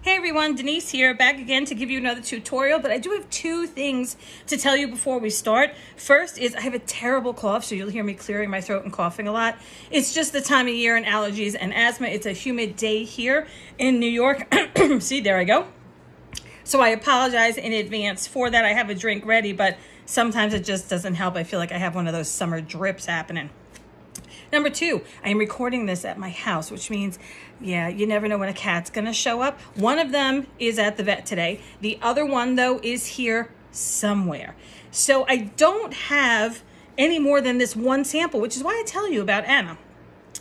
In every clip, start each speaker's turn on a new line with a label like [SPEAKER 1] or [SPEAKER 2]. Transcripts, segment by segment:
[SPEAKER 1] Hey everyone, Denise here, back again to give you another tutorial, but I do have two things to tell you before we start. First is I have a terrible cough, so you'll hear me clearing my throat and coughing a lot. It's just the time of year and allergies and asthma. It's a humid day here in New York. See, there I go. So I apologize in advance for that. I have a drink ready, but sometimes it just doesn't help. I feel like I have one of those summer drips happening. Number two, I am recording this at my house, which means, yeah, you never know when a cat's going to show up. One of them is at the vet today. The other one, though, is here somewhere. So I don't have any more than this one sample, which is why I tell you about Anna.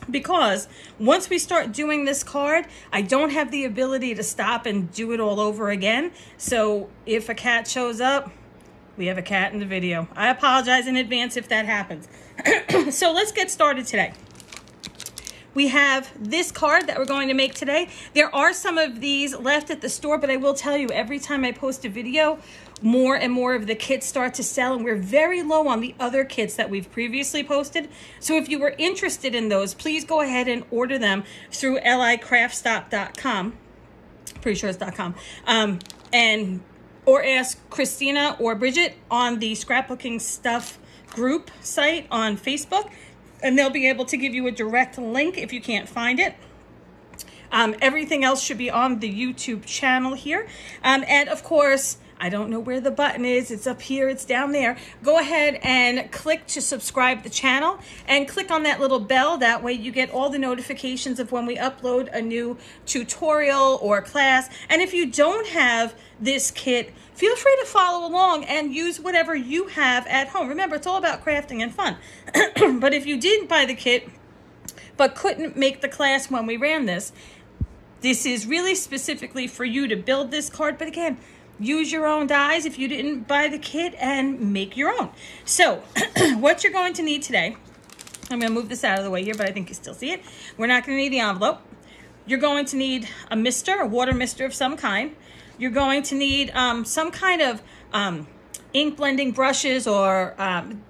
[SPEAKER 1] Because once we start doing this card, I don't have the ability to stop and do it all over again. So if a cat shows up, we have a cat in the video. I apologize in advance if that happens. So let's get started today. We have this card that we're going to make today. There are some of these left at the store, but I will tell you, every time I post a video, more and more of the kits start to sell, and we're very low on the other kits that we've previously posted. So if you were interested in those, please go ahead and order them through licraftstop.com. Pretty sure it's .com. Or ask Christina or Bridget on the Scrapbooking Stuff group site on Facebook, and they'll be able to give you a direct link if you can't find it. Everything else should be on the YouTube channel here. And of course, I don't know where the button is. It's up here. It's down there. Go ahead and click to subscribe the channel and click on that little bell. That way you get all the notifications of when we upload a new tutorial or class. And if you don't have this kit, feel free to follow along and use whatever you have at home. Remember, it's all about crafting and fun. But if you didn't buy the kit but couldn't make the class when we ran this, this is really specifically for you to build this card. But again, use your own dies if you didn't buy the kit and make your own. So what you're going to need today, I'm going to move this out of the way here, but I think you still see it. We're not going to need the envelope. You're going to need a mister, a water mister of some kind. You're going to need some kind of ink blending brushes, or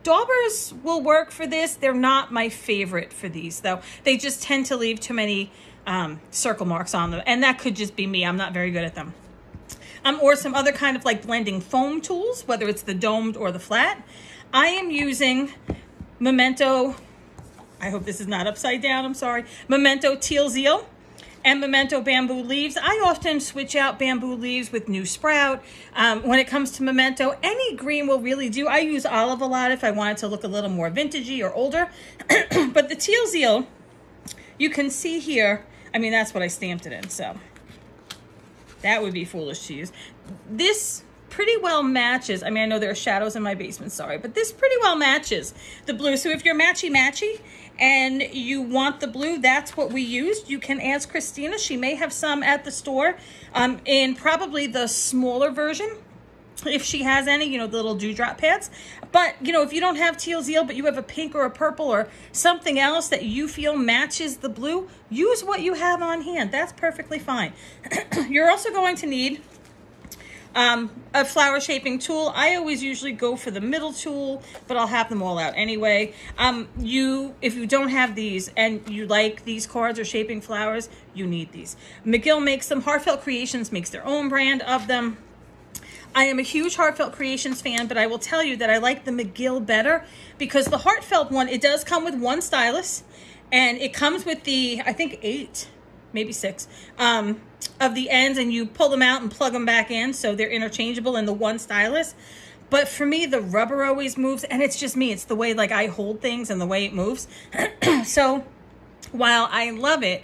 [SPEAKER 1] daubers will work for this. They're not my favorite for these, though. They just tend to leave too many circle marks on them, and that could just be me. I'm not very good at them. Or some other kind of like blending foam tools, whether it's the domed or the flat. I am using Memento, I hope this is not upside down, I'm sorry, Memento Teal Zeal and Memento Bamboo Leaves. I often switch out bamboo leaves with New Sprout. When it comes to Memento, any green will really do. I use olive a lot if I want it to look a little more vintagey or older. But the Teal Zeal, you can see here, I mean, that's what I stamped it in, so that would be foolish to use. This pretty well matches. I mean, I know there are shadows in my basement, sorry, but this pretty well matches the blue. So if you're matchy-matchy and you want the blue, that's what we used. You can ask Christina. She may have some at the store in probably the smaller version, if she has any, you know, the little dewdrop pads. But, you know, if you don't have Teal Zeal, but you have a pink or a purple or something else that you feel matches the blue, use what you have on hand. That's perfectly fine. You're also going to need a flower shaping tool. I always usually go for the middle tool, but I'll have them all out anyway. If you don't have these and you like these cards or shaping flowers, you need these. McGill makes them. Heartfelt Creations makes their own brand of them. I am a huge Heartfelt Creations fan, but I will tell you that I like the McGill better because the Heartfelt one, it does come with one stylus, and it comes with the, I think 8, maybe 6, of the ends, and you pull them out and plug them back in, so they're interchangeable in the one stylus. But for me, the rubber always moves, and it's just me. It's the way like I hold things and the way it moves. So while I love it,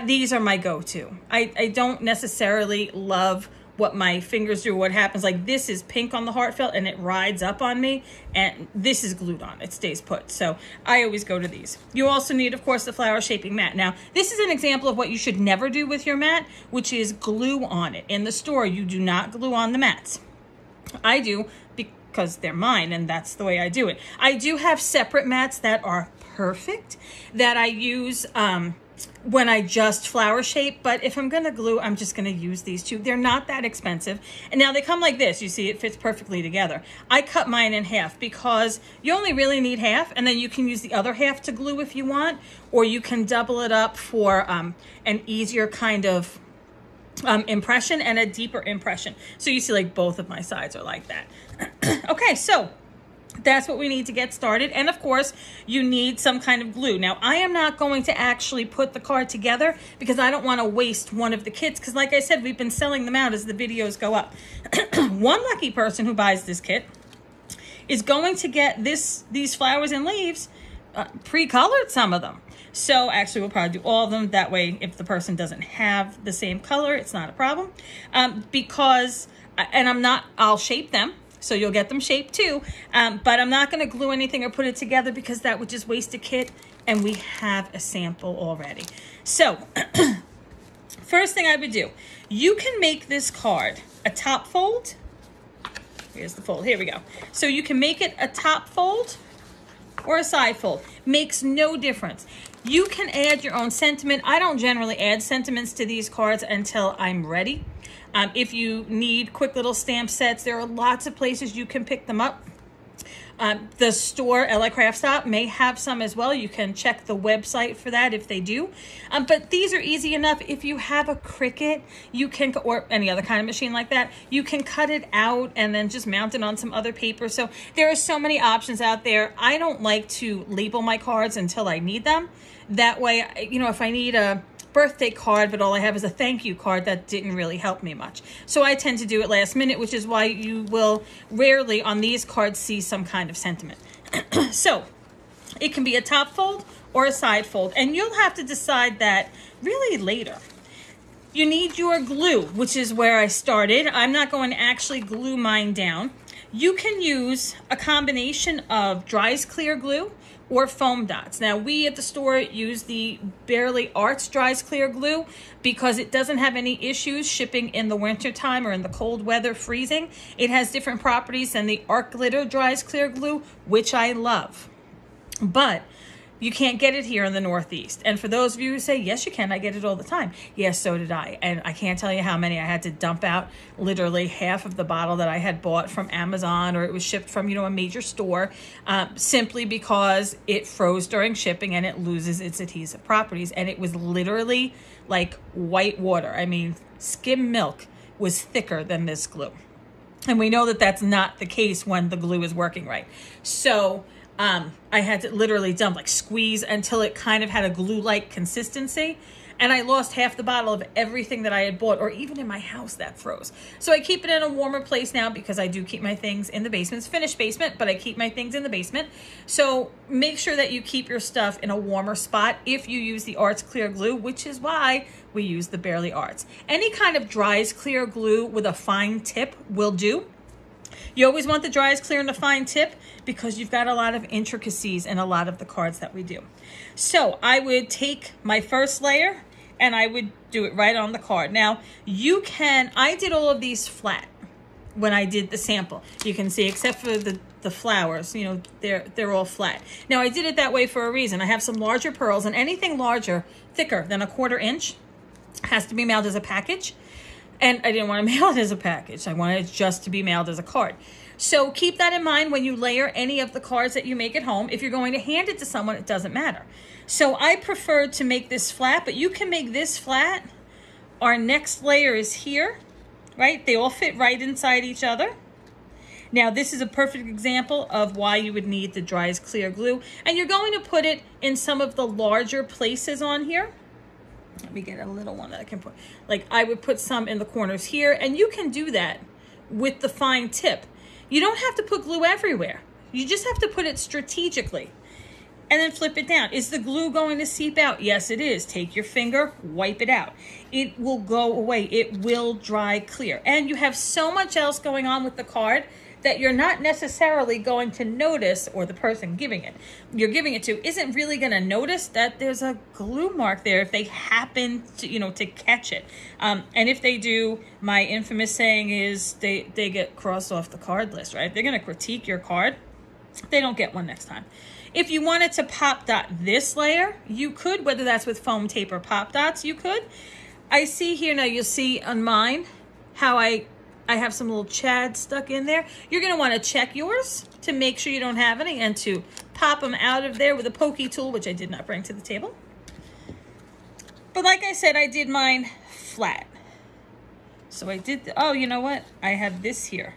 [SPEAKER 1] these are my go-to. I don't necessarily love what my fingers do, what happens. Like this is pink on the Heartfelt and it rides up on me, and this is glued on, it stays put. So I always go to these. You also need, of course, the flower shaping mat. Now this is an example of what you should never do with your mat, which is glue on it. In the store, you do not glue on the mats. I do because they're mine, and that's the way I do it. I do have separate mats that are perfect that I use when I just flower shape, but if I'm gonna glue, I'm just gonna use these two. They're not that expensive. And now they come like this. You see, it fits perfectly together. I cut mine in half because you only really need half, and then you can use the other half to glue if you want, or you can double it up for an easier kind of impression and a deeper impression. So you see like both of my sides are like that. Okay, so that's what we need to get started. And of course, you need some kind of glue. Now, I am not going to actually put the card together because I don't want to waste one of the kits. Because like I said, we've been selling them out as the videos go up. One lucky person who buys this kit is going to get these flowers and leaves pre-colored, some of them. So actually we'll probably do all of them. That way, if the person doesn't have the same color, it's not a problem. I'll shape them. So you'll get them shaped too. But I'm not gonna glue anything or put it together because that would just waste a kit, and we have a sample already. So first thing I would do, you can make this card a top fold. Here's the fold, here we go. So you can make it a top fold or a side fold. Makes no difference. You can add your own sentiment. I don't generally add sentiments to these cards until I'm ready. If you need quick little stamp sets, there are lots of places you can pick them up. The store, LA Craft Stop, may have some as well. You can check the website for that if they do. But these are easy enough. If you have a Cricut, you can, or any other kind of machine like that, you can cut it out and then just mount it on some other paper. So there are so many options out there. I don't like to label my cards until I need them. That way, you know, if I need a birthday card, but all I have is a thank you card, that didn't really help me much. So I tend to do it last minute, which is why you will rarely on these cards see some kind of sentiment. So it can be a top fold or a side fold, and you'll have to decide that really later. You need your glue, which is where I started. I'm not going to actually glue mine down. You can use a combination of Dries Clear glue or foam dots. Now, we at the store use the Bearly Arts Dries Clear glue because it doesn't have any issues shipping in the winter time or in the cold weather, freezing. It has different properties than the Art Glitter Dries Clear glue, which I love. But you can't get it here in the Northeast. And for those of you who say, yes, you can, I get it all the time. Yes, so did I. And I can't tell you how many I had to dump out. Literally half of the bottle that I had bought from Amazon, or it was shipped from, you know, a major store, simply because it froze during shipping and it loses its adhesive properties. And it was literally like white water. I mean, skim milk was thicker than this glue. And we know that that's not the case when the glue is working right. So I had to literally dump, like squeeze until it kind of had a glue-like consistency. And I lost half the bottle of everything that I had bought, or even in my house that froze. So I keep it in a warmer place now because I do keep my things in the basement. It's finished basement, but I keep my things in the basement. So make sure that you keep your stuff in a warmer spot if you use the Arts Clear glue, which is why we use the Bearly Arts. Any kind of Dries Clear glue with a fine tip will do. You always want the Dries Clear and the fine tip because you've got a lot of intricacies in a lot of the cards that we do. So I would take my first layer and I would do it right on the card. Now you can, I did all of these flat when I did the sample. You can see, except for the flowers, you know, they're all flat. Now I did it that way for a reason. I have some larger pearls, and anything larger, thicker than 1/4 inch has to be mailed as a package. And I didn't want to mail it as a package. I wanted it just to be mailed as a card. So keep that in mind when you layer any of the cards that you make at home. If you're going to hand it to someone, it doesn't matter. So I preferred to make this flat, but you can make this flat. Our next layer is here, right? They all fit right inside each other. Now, this is a perfect example of why you would need the Dries Clear glue. And you're going to put it in some of the larger places on here. Let me get a little one that I can put. Like, I would put some in the corners here, and you can do that with the fine tip. You don't have to put glue everywhere. You just have to put it strategically and then flip it down. Is the glue going to seep out? Yes, it is. Take your finger, wipe it out. It will go away. It will dry clear. And you have so much else going on with the card that you're not necessarily going to notice, or the person you're giving it to isn't really going to notice that there's a glue mark there if they happen to, you know, to catch it. And if they do, my infamous saying is they get crossed off the card list, right? They're going to critique your card. They don't get one next time. If you wanted to pop dot this layer, you could, whether that's with foam tape or pop dots, you could. I see here now, you'll see on mine how I have some little chads stuck in there. You're going to want to check yours to make sure you don't have any, and to pop them out of there with a pokey tool, which I did not bring to the table. But like I said, I did mine flat. So I did, oh, you know what? I have this here.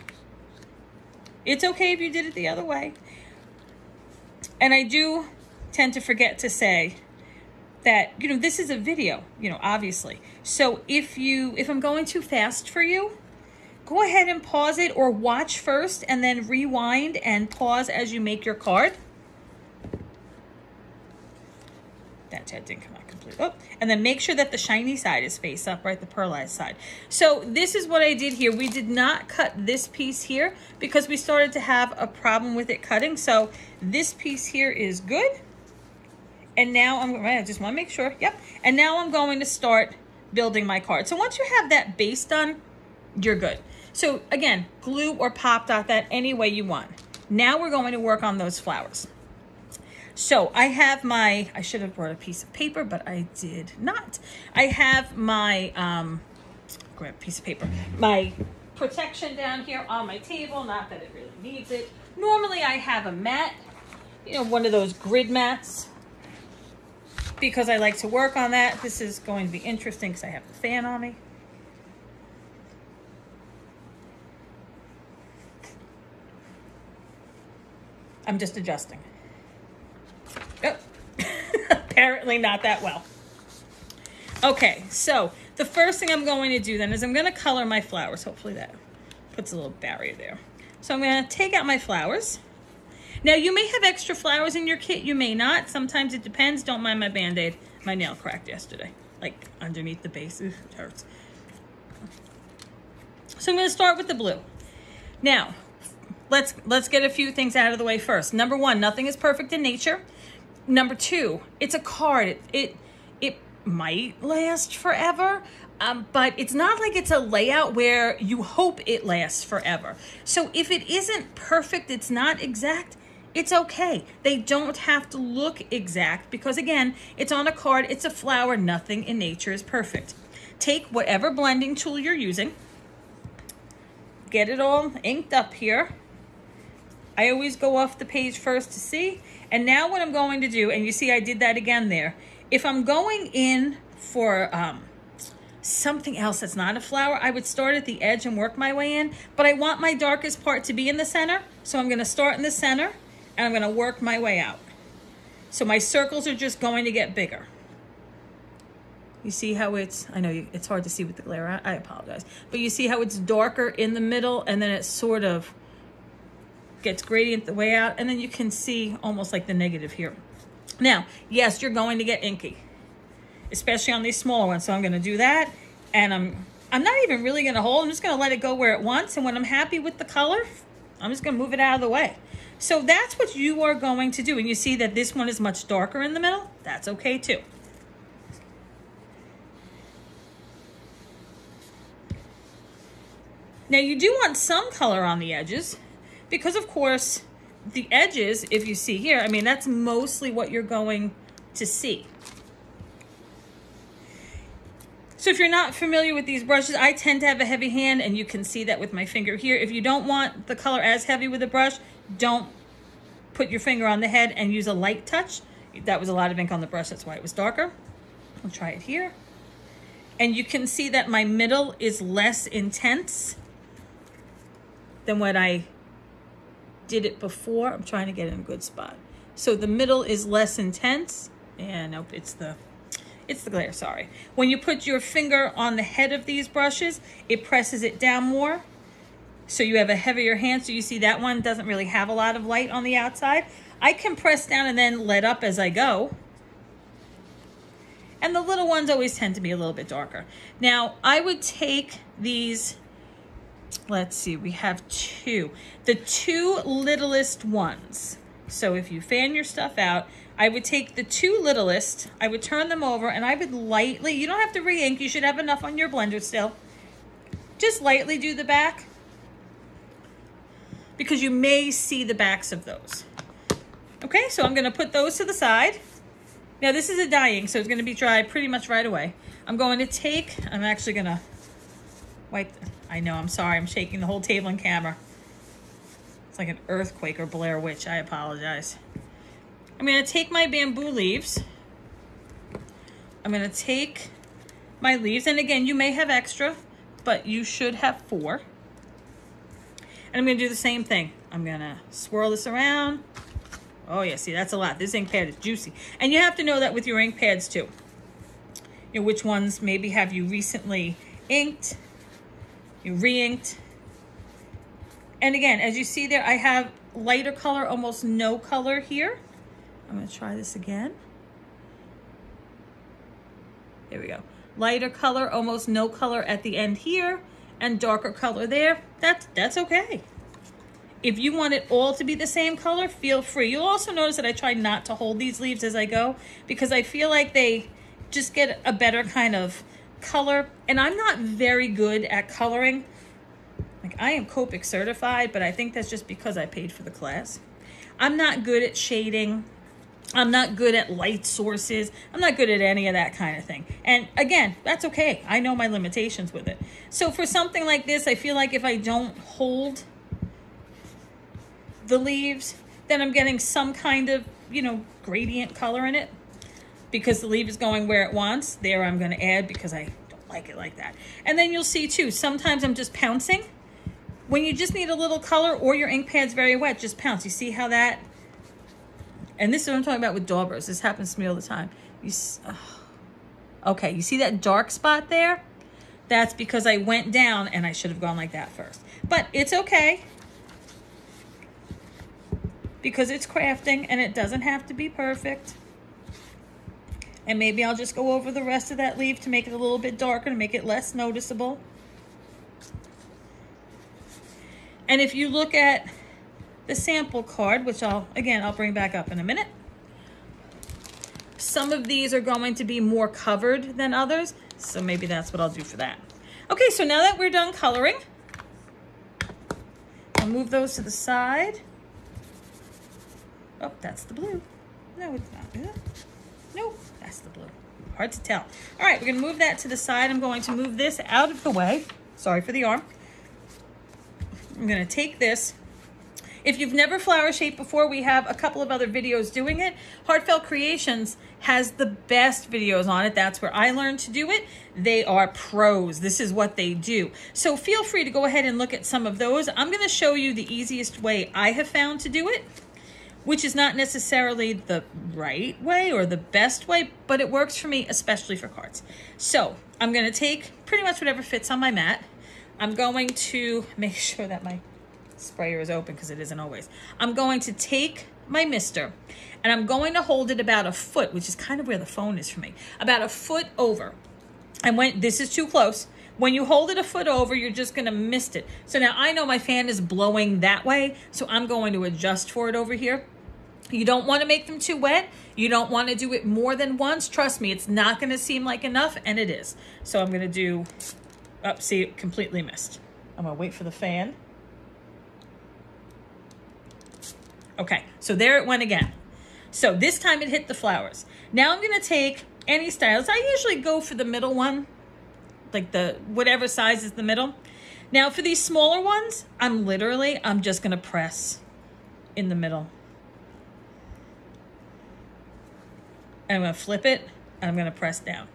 [SPEAKER 1] It's okay if you did it the other way. And I do tend to forget to say that, you know, this is a video, you know, obviously. So if I'm going too fast for you, go ahead and pause it, or watch first and then rewind and pause as you make your card. That didn't come out completely. Oh, and then make sure that the shiny side is face up, right? The pearlized side. So this is what I did here. We did not cut this piece here because we started to have a problem with it cutting. So this piece here is good. And now I just want to make sure. Yep. And now I'm going to start building my card. So once you have that base done, you're good. So again, glue or pop dot that any way you want. Now we're going to work on those flowers. So I have my, I should have brought a piece of paper, but I did not. I have my, grab a piece of paper, my protection down here on my table. Not that it really needs it. Normally I have a mat, you know, one of those grid mats, because I like to work on that. This is going to be interesting because I have the fan on me. I'm just adjusting. Oh. Apparently not that well. Okay, so the first thing I'm going to do then is I'm going to color my flowers. Hopefully that puts a little barrier there. So I'm going to take out my flowers. Now you may have extra flowers in your kit, you may not. Sometimes it depends. Don't mind my Band-Aid. My nail cracked yesterday, like underneath the base. Ooh, it hurts. So I'm going to start with the blue. Now, let's get a few things out of the way first. Number one, nothing is perfect in nature. Number two, it's a card. It might last forever, but it's not like it's a layout where you hope it lasts forever. So if it isn't perfect, it's not exact, it's okay. They don't have to look exact because, again, it's on a card, it's a flower, nothing in nature is perfect. Take whatever blending tool you're using, get it all inked up here. I always go off the page first to see. And now what I'm going to do, and you see I did that again there. If I'm going in for something else that's not a flower, I would start at the edge and work my way in. But I want my darkest part to be in the center. So I'm going to start in the center and I'm going to work my way out. So my circles are just going to get bigger. You see how it's, I know it's hard to see with the glare, I apologize. But you see how it's darker in the middle and then it sort of gets gradient the way out, and then you can see almost like the negative here. Now, yes, you're going to get inky, especially on these smaller ones. So I'm going to do that, and I'm not even really going to hold. I'm just going to let it go where it wants, and when I'm happy with the color, I'm just going to move it out of the way. So that's what you are going to do, and you see that this one is much darker in the middle. That's okay too. Now you do want some color on the edges, because of course the edges, if you see here, I mean, that's mostly what you're going to see. So if you're not familiar with these brushes, I tend to have a heavy hand, and you can see that with my finger here. If you don't want the color as heavy with a brush, don't put your finger on the head and use a light touch. That was a lot of ink on the brush, that's why it was darker. I'll try it here. And you can see that my middle is less intense than what I did it before. I'm trying to get in a good spot. So the middle is less intense. And nope, it's the glare, sorry. When you put your finger on the head of these brushes, it presses it down more. So you have a heavier hand. So you see that one doesn't really have a lot of light on the outside. I can press down and then let up as I go. And the little ones always tend to be a little bit darker. Now, I would take these, let's see, we have two. The two littlest ones. So if you fan your stuff out, I would take the two littlest, I would turn them over, and I would lightly, you don't have to re-ink, you should have enough on your blender still. Just lightly do the back, because you may see the backs of those. Okay, so I'm gonna put those to the side. Now this is a dye ink, so it's gonna be dry pretty much right away. I'm going to take, I'm actually gonna wipe, I know, I'm sorry, I'm shaking the whole table and camera. It's like an earthquake or Blair Witch, I apologize. I'm gonna take my bamboo leaves. I'm gonna take my leaves, and again, you may have extra, but you should have 4. And I'm going to do the same thing. I'm going to swirl this around. Oh yeah, see, that's a lot. This ink pad is juicy. And you have to know that with your ink pads too. You know, which ones maybe have you recently inked, you re-inked. And again, as you see there, I have lighter color, almost no color here. I'm going to try this again. There we go. Lighter color, almost no color at the end here, and darker color there. That's okay. If you want it all to be the same color, feel free. You'll also notice that I try not to hold these leaves as I go because I feel like they just get a better kind of color. And I'm not very good at coloring. Like, I am Copic certified, but I think that's just because I paid for the class. I'm not good at shading. I'm not good at light sources. I'm not good at any of that kind of thing. And again, that's okay. I know my limitations with it. So for something like this, I feel like if I don't hold the leaves, then I'm getting some kind of, you know, gradient color in it because the leaf is going where it wants. There I'm going to add because I don't like it like that. And then you'll see too, sometimes I'm just pouncing. When you just need a little color or your ink pad's very wet, just pounce. You see how that, and this is what I'm talking about with daubers. This happens to me all the time. Okay, you see that dark spot there? That's because I went down and I should have gone like that first. But it's okay, because it's crafting and it doesn't have to be perfect. And maybe I'll just go over the rest of that leaf to make it a little bit darker, to make it less noticeable. And if you look at the sample card, which I'll bring back up in a minute, some of these are going to be more covered than others, so maybe that's what I'll do for that. Okay, so now that we're done coloring, I'll move those to the side. Oh, that's the blue. No, it's not. Nope, that's the blue. Hard to tell. All right, we're going to move that to the side. I'm going to move this out of the way. Sorry for the arm. I'm going to take this. If you've never flower shaped before, we have a couple of other videos doing it. Heartfelt Creations has the best videos on it. That's where I learned to do it. They are pros. This is what they do. So feel free to go ahead and look at some of those. I'm going to show you the easiest way I have found to do it, which is not necessarily the right way or the best way, but it works for me, especially for cards. So I'm going to take pretty much whatever fits on my mat. I'm going to make sure that my sprayer is open because it isn't always. I'm going to take my mister and I'm going to hold it about a foot, which is kind of where the phone is for me, about a foot over. And when this is too close, when you hold it a foot over, you're just going to mist it. So now I know my fan is blowing that way, so I'm going to adjust for it over here. You don't want to make them too wet. You don't want to do it more than once. Trust me, it's not going to seem like enough, and it is. So I'm going to do, see, it completely missed. I'm going to wait for the fan. Okay, so there it went again. So this time it hit the flowers. Now I'm going to take any styles. I usually go for the middle one, like the whatever size is the middle. Now for these smaller ones, I'm just going to press in the middle. And I'm going to flip it, and I'm going to press down.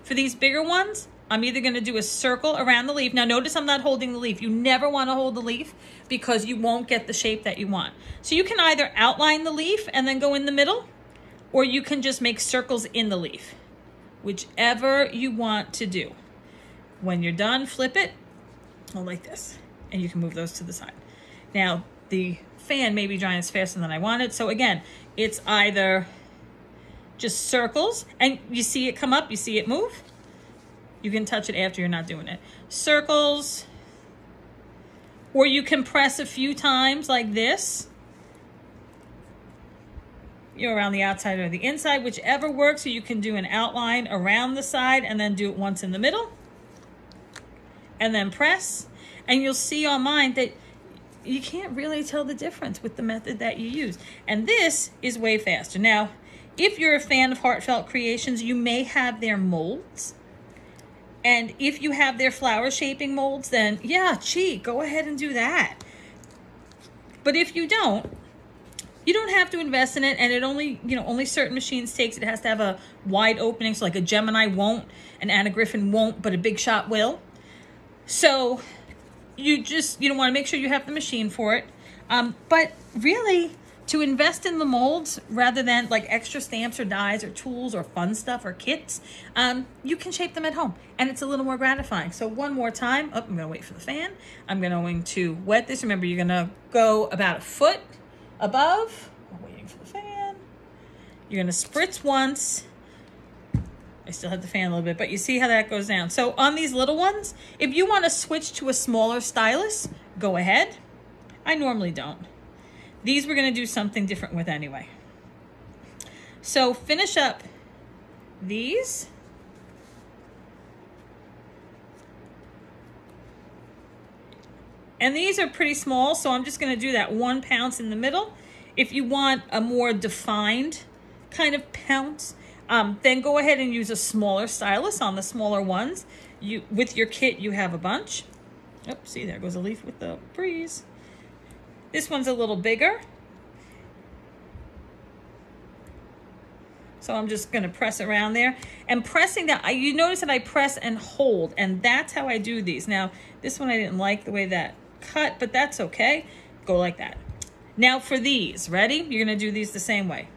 [SPEAKER 1] For these bigger ones, I'm either going to do a circle around the leaf. Now notice I'm not holding the leaf. You never want to hold the leaf because you won't get the shape that you want. So you can either outline the leaf and then go in the middle, or you can just make circles in the leaf, whichever you want to do. When you're done, flip it, like this, and you can move those to the side. Now the fan may be drying faster than I wanted. So again, it's either just circles, and you see it come up, you see it move. You can touch it after you're not doing it. Circles, or you can press a few times like this. You know, around the outside or the inside, whichever works. So you can do an outline around the side and then do it once in the middle. And then press. And you'll see on mine that you can't really tell the difference with the method that you use. And this is way faster. Now, if you're a fan of Heartfelt Creations, you may have their molds. And if you have their flower shaping molds, then yeah, go ahead and do that. But if you don't have to invest in it, and it only certain machines takes. It has to have a wide opening, so like a Gemini won't, an Anna Griffin won't, but a Big Shot will. So you don't want to make sure you have the machine for it. But really, to invest in the molds rather than like extra stamps or dies or tools or fun stuff or kits, you can shape them at home and it's a little more gratifying. So one more time, I'm gonna wait for the fan. I'm going to wet this. Remember, you're gonna go about a foot above. I'm waiting for the fan. You're gonna spritz once. I still have the fan a little bit, but you see how that goes down. So on these little ones, if you want to switch to a smaller stylus, go ahead. I normally don't. These we're going to do something different with anyway. So finish up these. And these are pretty small, so I'm just going to do that 1 pounce in the middle. If you want a more defined kind of pounce, then go ahead and use a smaller stylus on the smaller ones. With your kit, you have a bunch. Oh, see, there goes a leaf with the breeze. This one's a little bigger. So I'm just gonna press around there. And pressing that, you notice that I press and hold, and that's how I do these. Now, this one I didn't like the way that cut, but that's okay. Go like that. Now for these, ready? You're gonna do these the same way.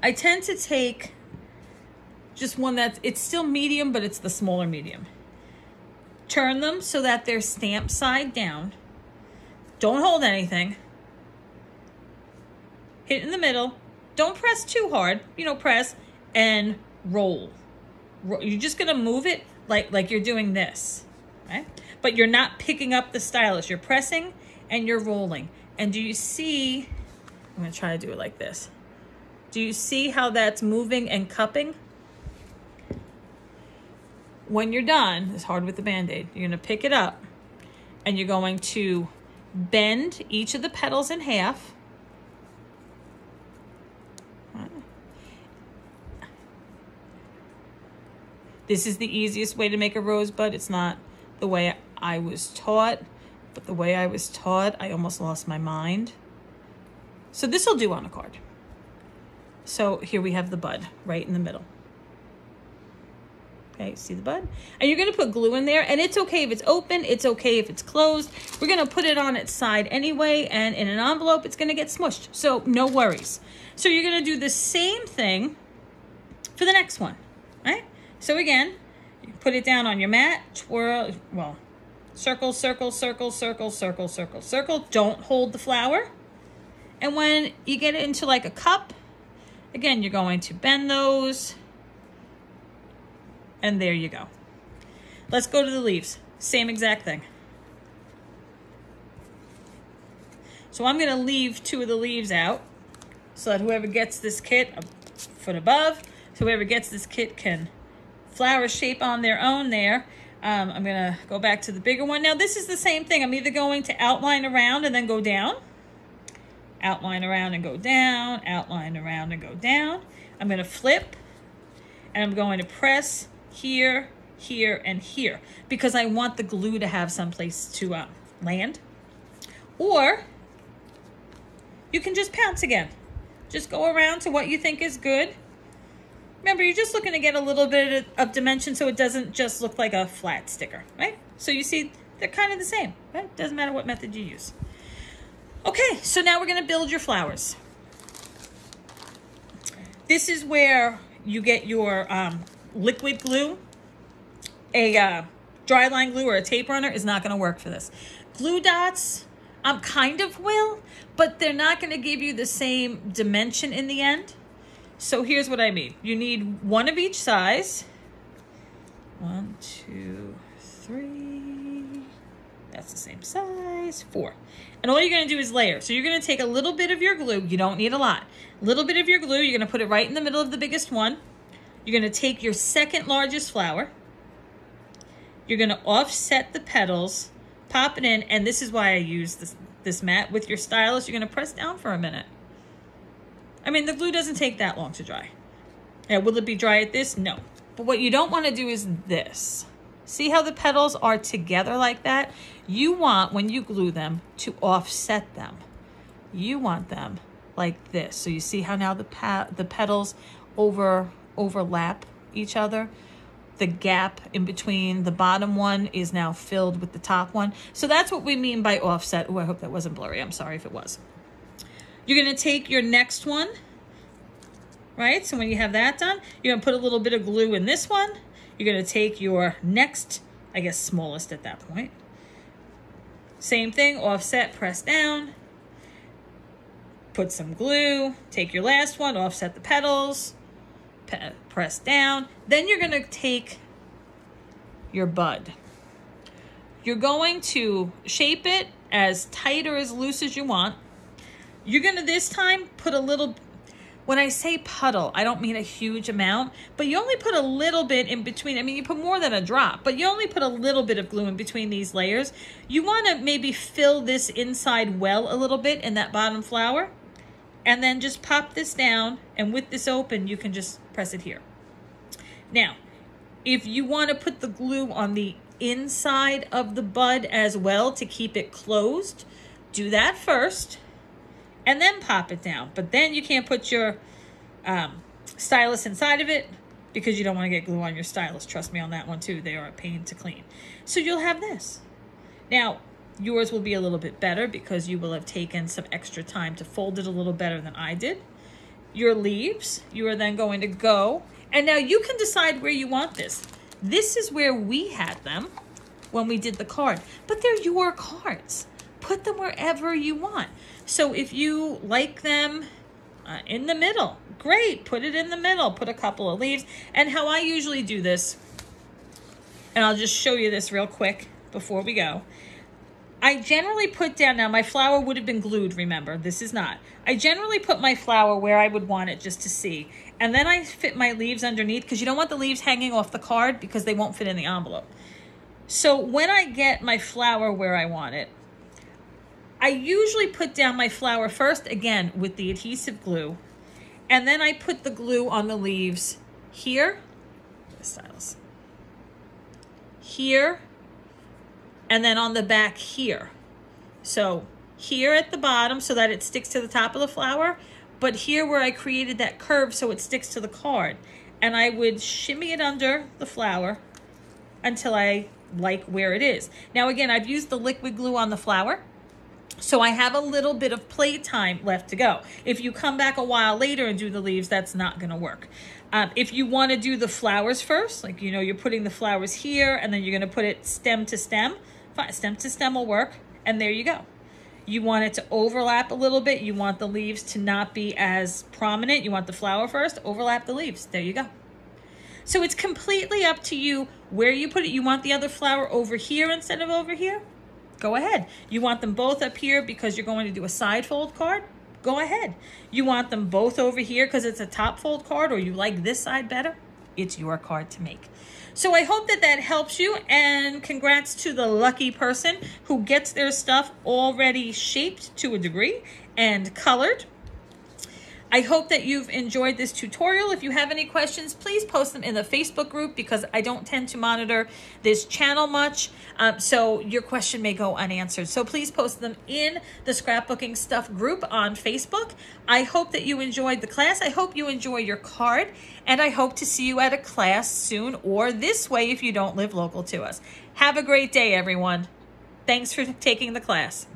[SPEAKER 1] I tend to take just one it's still medium, but it's the smaller medium. Turn them so that they're stamped side down. Don't hold anything. Hit in the middle. Don't press too hard. Press and roll. You're just gonna move it like you're doing this, right? But you're not picking up the stylus. You're pressing and you're rolling. And do you see, I'm gonna try to do it like this. Do you see how that's moving and cupping? When you're done, it's hard with the Band-Aid, you're gonna pick it up and you're going to bend each of the petals in half. This is the easiest way to make a rosebud. It's not the way I was taught, but the way I was taught, I almost lost my mind. So this will do on a card. So here we have the bud right in the middle. Okay, see the bud? And you're gonna put glue in there, and it's okay if it's open, it's okay if it's closed. We're gonna put it on its side anyway, and in an envelope, it's gonna get smushed, so no worries. So you're gonna do the same thing for the next one, right? So again, you put it down on your mat, twirl, well, circle, circle, circle, circle, circle, circle, circle. Don't hold the flower. And when you get it into like a cup, again, you're going to bend those, and there you go. Let's go to the leaves. Same exact thing. So I'm gonna leave 2 of the leaves out so that whoever gets this kit, a foot above, so whoever gets this kit can flower shape on their own there. I'm gonna go back to the bigger one. Now this is the same thing. I'm either going to outline around and then go down, outline around and go down, outline around and go down. I'm gonna flip, and I'm going to press here, here, and here, because I want the glue to have someplace to land. Or you can just pounce again. Just go around to what you think is good. Remember, you're just looking to get a little bit of dimension so it doesn't just look like a flat sticker, right? So you see, they're kind of the same, right? Doesn't matter what method you use. Okay, so now we're gonna build your flowers. This is where you get your liquid glue. A dry line glue or a tape runner is not gonna work for this. Glue dots, kind of will, but they're not gonna give you the same dimension in the end. So here's what I mean. You need 1 of each size. 1, 2, 3. That's the same size. 4. And all you're gonna do is layer. So you're gonna take a little bit of your glue. You don't need a lot. A little bit of your glue. You're gonna put it right in the middle of the biggest one. You're gonna take your second largest flower. You're gonna offset the petals, pop it in, and this is why I use this mat. With your stylus, you're gonna press down for a minute. I mean, the glue doesn't take that long to dry. Now, will it be dry at this? No. But what you don't want to do is this. See how the petals are together like that? You want, when you glue them, to offset them. You want them like this. So you see how now the petals overlap each other? the gap in between the bottom one is now filled with the top one. So that's what we mean by offset. Oh, I hope that wasn't blurry. I'm sorry if it was. You're going to take your next one, right? So when you have that done, you're going to put a little bit of glue in this one. You're going to take your next, I guess smallest at that point. Same thing, offset, press down. Put some glue. Take your last one, offset the petals. Press down. Then you're going to take your bud. You're going to shape it as tight or as loose as you want. You're going to this time put a little, when I say puddle, I don't mean a huge amount, but you only put a little bit in between. I mean, you put more than a drop, but you only put a little bit of glue in between these layers. You want to maybe fill this inside well a little bit in that bottom flower. And then just pop this down, and with this open, you can just press it here. Now, if you want to put the glue on the inside of the bud as well to keep it closed, do that first, and then pop it down. But then you can't put your stylus inside of it because you don't want to get glue on your stylus. Trust me on that one too. They are a pain to clean. So you'll have this. Now, yours will be a little bit better because you will have taken some extra time to fold it a little better than I did. Your leaves, you are then going to go, and now you can decide where you want this. This is where we had them when we did the card, but they're your cards. Put them wherever you want. So if you like them in the middle, great, put it in the middle, put a couple of leaves. And how I usually do this, and I'll just show you this real quick before we go. I generally put down, now my flower would have been glued, remember, this is not. I generally put my flower where I would want it just to see. And then I fit my leaves underneath because you don't want the leaves hanging off the card because they won't fit in the envelope. So when I get my flower where I want it, I usually put down my flower first, again, with the adhesive glue. And then I put the glue on the leaves here, the stylus, here, and then on the back here. So here at the bottom so that it sticks to the top of the flower, but here where I created that curve so it sticks to the card. And I would shimmy it under the flower until I like where it is. Now again, I've used the liquid glue on the flower, so I have a little bit of play time left to go. If you come back a while later and do the leaves, that's not gonna work. If you wanna do the flowers first, like you know, you're putting the flowers here and then you're gonna put it stem to stem, fine, stem to stem will work, and there you go. You want it to overlap a little bit. You want the leaves to not be as prominent. You want the flower first, overlap the leaves. There you go. So it's completely up to you where you put it. You want the other flower over here instead of over here? Go ahead. You want them both up here because you're going to do a side fold card? Go ahead. You want them both over here because it's a top fold card, or you like this side better? It's your card to make. So I hope that that helps you, and congrats to the lucky person who gets their stuff already shaped to a degree and colored. I hope that you've enjoyed this tutorial. If you have any questions, please post them in the Facebook group because I don't tend to monitor this channel much, so your question may go unanswered. So please post them in the Scrapbooking Stuff group on Facebook. I hope that you enjoyed the class. I hope you enjoy your card, and I hope to see you at a class soon or this way if you don't live local to us. Have a great day, everyone. Thanks for taking the class.